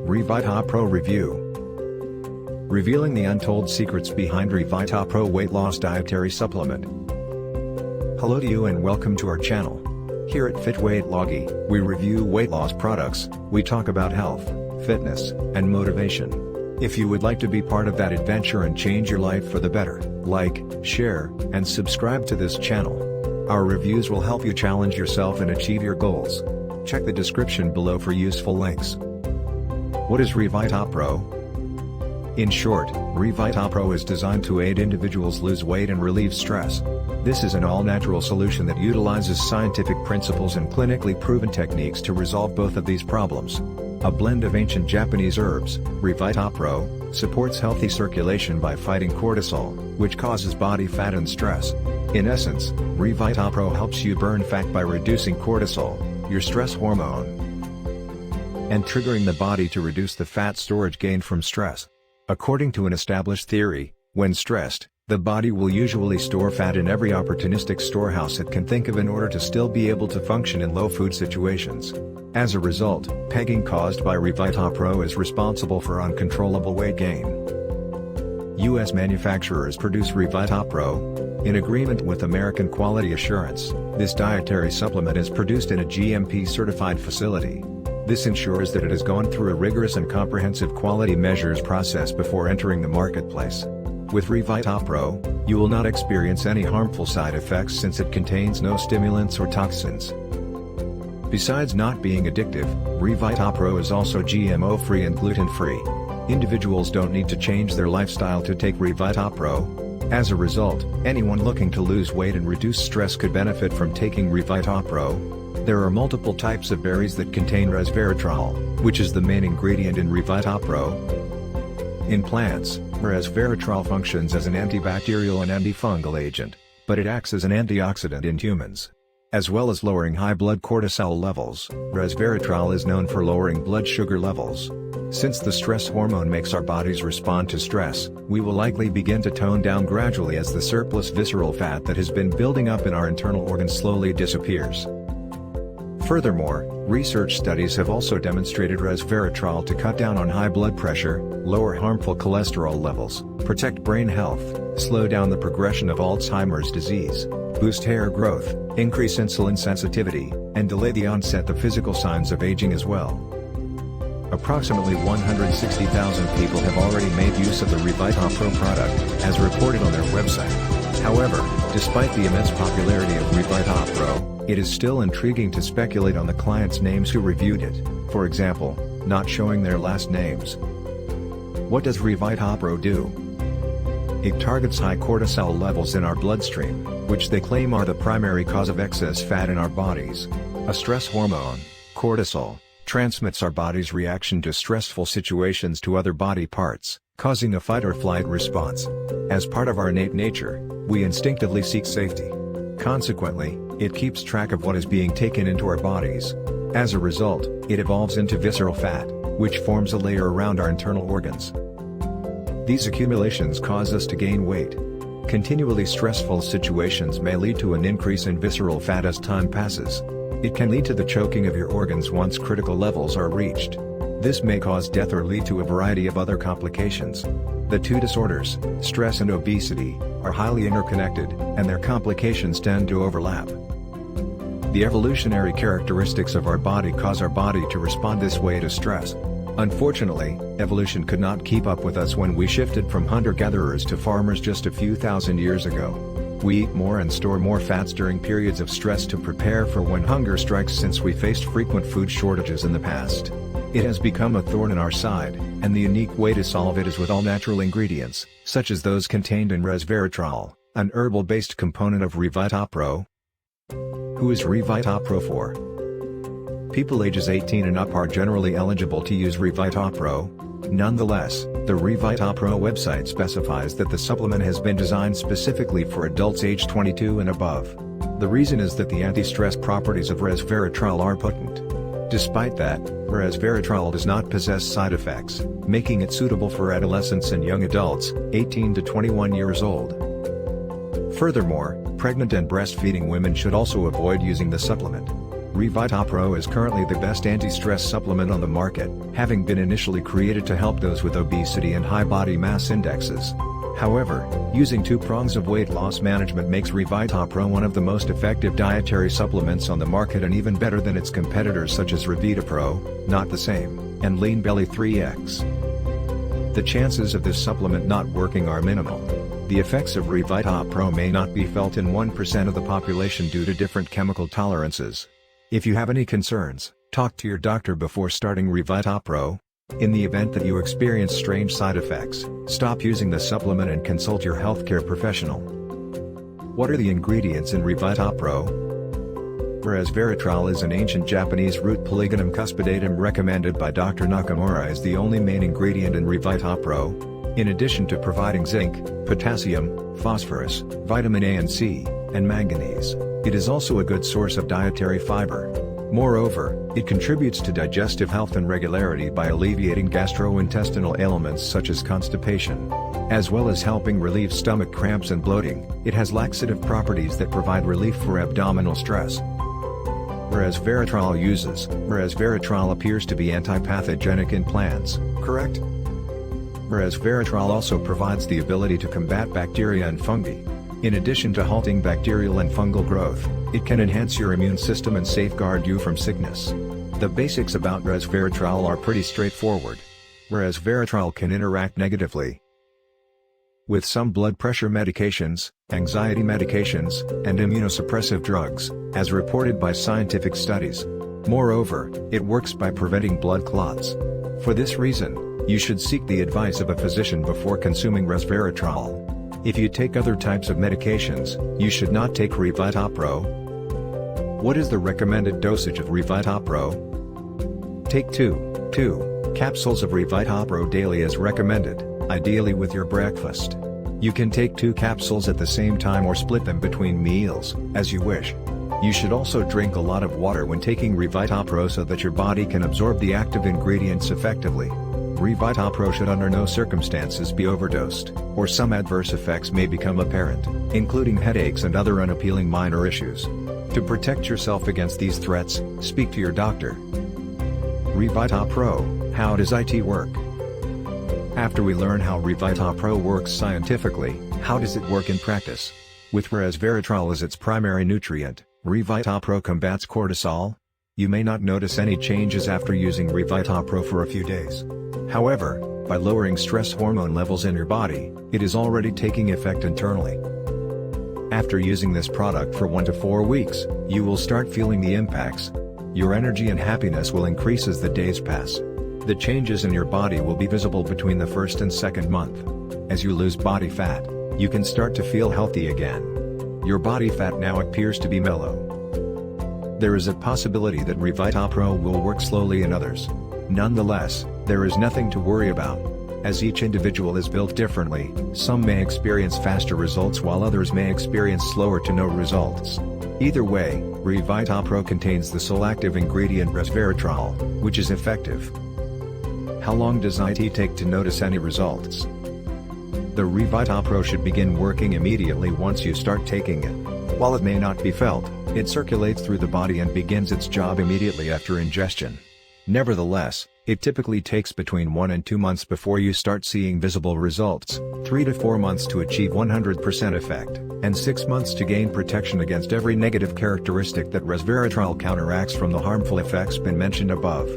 Revita Pro Review. Revealing the untold secrets behind Revita Pro Weight Loss Dietary Supplement. Hello to you and welcome to our channel. Here at Fit Weight Logi, we review weight loss products, we talk about health, fitness, and motivation. If you would like to be part of that adventure and change your life for the better, like, share, and subscribe to this channel. Our reviews will help you challenge yourself and achieve your goals. Check the description below for useful links. What is Revita Pro? In short, Revita Pro is designed to aid individuals lose weight and relieve stress. This is an all-natural solution that utilizes scientific principles and clinically proven techniques to resolve both of these problems. A blend of ancient Japanese herbs, Revita Pro supports healthy circulation by fighting cortisol, which causes body fat and stress. In essence, Revita Pro helps you burn fat by reducing cortisol, your stress hormone, and triggering the body to reduce the fat storage gained from stress. According to an established theory, when stressed, the body will usually store fat in every opportunistic storehouse it can think of in order to still be able to function in low-food situations. As a result, pegging caused by Revita Pro is responsible for uncontrollable weight gain. U.S. manufacturers produce Revita Pro. In agreement with American Quality Assurance, this dietary supplement is produced in a GMP-certified facility. This ensures that it has gone through a rigorous and comprehensive quality measures process before entering the marketplace. With Revita Pro, you will not experience any harmful side effects since it contains no stimulants or toxins. Besides not being addictive, Revita Pro is also GMO-free and gluten-free. Individuals don't need to change their lifestyle to take Revita Pro. As a result, anyone looking to lose weight and reduce stress could benefit from taking Revita Pro. There are multiple types of berries that contain resveratrol, which is the main ingredient in Revita Pro. In plants, resveratrol functions as an antibacterial and antifungal agent, but it acts as an antioxidant in humans. As well as lowering high blood cortisol levels, resveratrol is known for lowering blood sugar levels. Since the stress hormone makes our bodies respond to stress, we will likely begin to tone down gradually as the surplus visceral fat that has been building up in our internal organs slowly disappears. Furthermore, research studies have also demonstrated resveratrol to cut down on high blood pressure, lower harmful cholesterol levels, protect brain health, slow down the progression of Alzheimer's disease, boost hair growth, increase insulin sensitivity, and delay the onset of physical signs of aging as well. Approximately 160,000 people have already made use of the Revita Pro product, as reported on their website. However, despite the immense popularity of Revita Pro, it is still intriguing to speculate on the clients' names who reviewed it, for example, not showing their last names. What does Revita Pro do? It targets high cortisol levels in our bloodstream, which they claim are the primary cause of excess fat in our bodies. A stress hormone, cortisol, transmits our body's reaction to stressful situations to other body parts, causing a fight-or-flight response. As part of our innate nature, we instinctively seek safety. Consequently, it keeps track of what is being taken into our bodies. As a result, it evolves into visceral fat, which forms a layer around our internal organs. These accumulations cause us to gain weight. Continually stressful situations may lead to an increase in visceral fat as time passes. It can lead to the choking of your organs once critical levels are reached. This may cause death or lead to a variety of other complications. The two disorders, stress and obesity, are highly interconnected, and their complications tend to overlap. The evolutionary characteristics of our body cause our body to respond this way to stress. Unfortunately, evolution could not keep up with us when we shifted from hunter-gatherers to farmers just a few thousand years ago. We eat more and store more fats during periods of stress to prepare for when hunger strikes since we faced frequent food shortages in the past. It has become a thorn in our side, and the unique way to solve it is with all-natural ingredients, such as those contained in resveratrol, an herbal-based component of Revita Pro. Who is Revita Pro for? People ages 18 and up are generally eligible to use Revita Pro. Nonetheless, the Revita Pro website specifies that the supplement has been designed specifically for adults age 22 and above. The reason is that the anti-stress properties of resveratrol are potent. Despite that, resveratrol does not possess side effects, making it suitable for adolescents and young adults, 18 to 21 years old. Furthermore, pregnant and breastfeeding women should also avoid using the supplement. ReVitaPro is currently the best anti-stress supplement on the market, having been initially created to help those with obesity and high body mass indexes. However, using 2 prongs of weight loss management makes ReVitaPro one of the most effective dietary supplements on the market, and even better than its competitors such as ReVitaPro, Not the Same, and Lean Belly 3X. The chances of this supplement not working are minimal. The effects of ReVitaPro may not be felt in 1% of the population due to different chemical tolerances. If you have any concerns, talk to your doctor before starting ReVitaPro. In the event that you experience strange side effects, stop using the supplement and consult your healthcare professional. What are the ingredients in ReVitaPro? Resveratrol is an ancient Japanese root Polygonum cuspidatum recommended by Dr. Nakamura as the only main ingredient in ReVitaPro. In addition to providing zinc, potassium, phosphorus, vitamin A and C, and manganese, it is also a good source of dietary fiber. Moreover, it contributes to digestive health and regularity by alleviating gastrointestinal ailments such as constipation. As well as helping relieve stomach cramps and bloating, it has laxative properties that provide relief for abdominal stress. Resveratrol appears to be antipathogenic in plants, correct? Resveratrol also provides the ability to combat bacteria and fungi. In addition to halting bacterial and fungal growth, it can enhance your immune system and safeguard you from sickness. The basics about resveratrol are pretty straightforward. Resveratrol can interact negatively with some blood pressure medications, anxiety medications, and immunosuppressive drugs, as reported by scientific studies. Moreover, it works by preventing blood clots. For this reason, you should seek the advice of a physician before consuming resveratrol. If you take other types of medications, you should not take ReVitaPro. What is the recommended dosage of ReVitaPro? Take 2 capsules of ReVitaPro daily as recommended, ideally with your breakfast. You can take 2 capsules at the same time or split them between meals, as you wish. You should also drink a lot of water when taking ReVitaPro so that your body can absorb the active ingredients effectively. ReVitaPro should under no circumstances be overdosed, or some adverse effects may become apparent, including headaches and other unappealing minor issues. To protect yourself against these threats, speak to your doctor. ReVitaPro, how does it work? After we learn how ReVitaPro works scientifically, how does it work in practice? With resveratrol as its primary nutrient, ReVitaPro combats cortisol. You may not notice any changes after using ReVitaPro for a few days. However, by lowering stress hormone levels in your body, it is already taking effect internally. After using this product for 1 to 4 weeks, you will start feeling the impacts. Your energy and happiness will increase as the days pass. The changes in your body will be visible between the first and second month. As you lose body fat, you can start to feel healthy again. Your body fat now appears to be mellow. There is a possibility that ReVitaPro will work slowly in others. Nonetheless, there is nothing to worry about. As each individual is built differently, some may experience faster results while others may experience slower to no results. Either way, ReVitaPro contains the sole active ingredient resveratrol, which is effective. How long does it take to notice any results? The ReVitaPro should begin working immediately once you start taking it. While it may not be felt, it circulates through the body and begins its job immediately after ingestion. Nevertheless, it typically takes between 1 and 2 months before you start seeing visible results, 3 to 4 months to achieve 100% effect, and 6 months to gain protection against every negative characteristic that resveratrol counteracts from the harmful effects been mentioned above.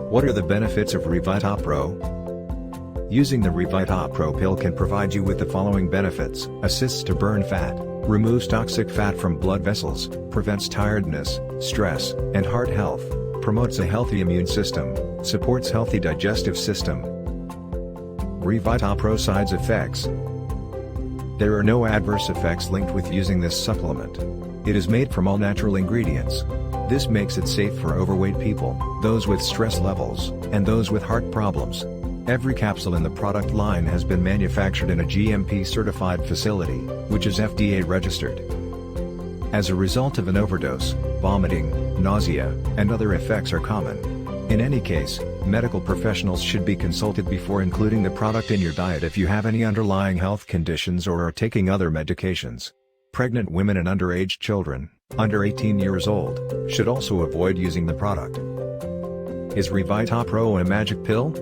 What are the benefits of ReVitaPro? Using the ReVitaPro pill can provide you with the following benefits: assists to burn fat, removes toxic fat from blood vessels, prevents tiredness, stress, and heart health, promotes a healthy immune system, supports healthy digestive system. ReVitaPro side effects. There are no adverse effects linked with using this supplement. It is made from all natural ingredients. This makes it safe for overweight people, those with stress levels, and those with heart problems. Every capsule in the product line has been manufactured in a GMP-certified facility, which is FDA registered. As a result of an overdose, vomiting, nausea, and other effects are common. In any case, medical professionals should be consulted before including the product in your diet if you have any underlying health conditions or are taking other medications. Pregnant women and underage children, under 18 years old, should also avoid using the product. Is Revita Pro a magic pill?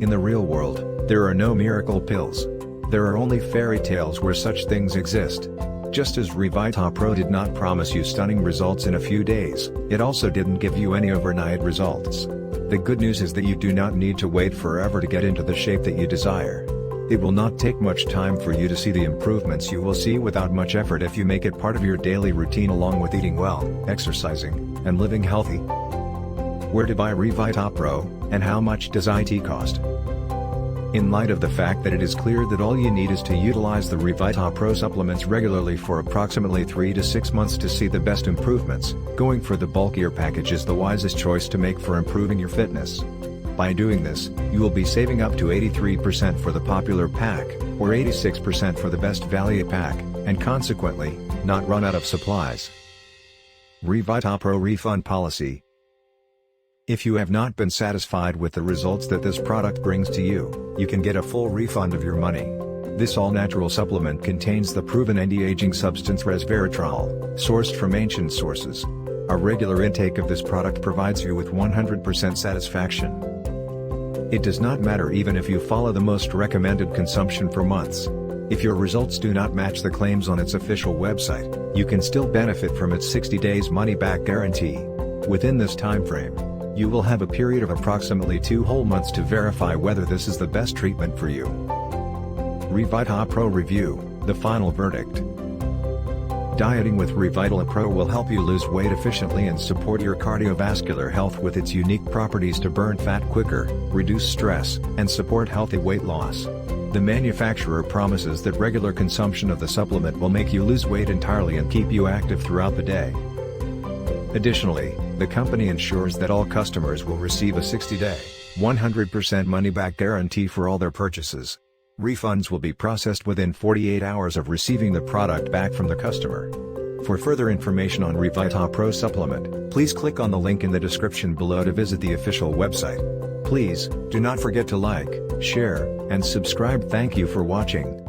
In the real world, there are no miracle pills. There are only fairy tales where such things exist. Just as Revita Pro did not promise you stunning results in a few days, it also didn't give you any overnight results. The good news is that you do not need to wait forever to get into the shape that you desire. It will not take much time for you to see the improvements you will see without much effort if you make it part of your daily routine along with eating well, exercising, and living healthy. Where to buy Revita Pro, and how much does it cost? In light of the fact that it is clear that all you need is to utilize the Revita Pro supplements regularly for approximately 3 to 6 months to see the best improvements, going for the bulkier package is the wisest choice to make for improving your fitness. By doing this, you will be saving up to 83% for the popular pack, or 86% for the best value pack, and consequently, not run out of supplies. Revita Pro Refund Policy. If you have not been satisfied with the results that this product brings to you, you can get a full refund of your money. This all-natural supplement contains the proven anti-aging substance resveratrol, sourced from ancient sources. A regular intake of this product provides you with 100% satisfaction. It does not matter even if you follow the most recommended consumption for months. If your results do not match the claims on its official website, you can still benefit from its 60 days money-back guarantee. Within this time frame, you will have a period of approximately 2 whole months to verify whether this is the best treatment for you. Revita Pro Review, the final verdict. Dieting with Revita Pro will help you lose weight efficiently and support your cardiovascular health with its unique properties to burn fat quicker, reduce stress, and support healthy weight loss. The manufacturer promises that regular consumption of the supplement will make you lose weight entirely and keep you active throughout the day. Additionally, the company ensures that all customers will receive a 60-day, 100% money-back guarantee for all their purchases. Refunds will be processed within 48 hours of receiving the product back from the customer. For further information on Revita Pro supplement, please click on the link in the description below to visit the official website. Please, do not forget to like, share, and subscribe. Thank you for watching.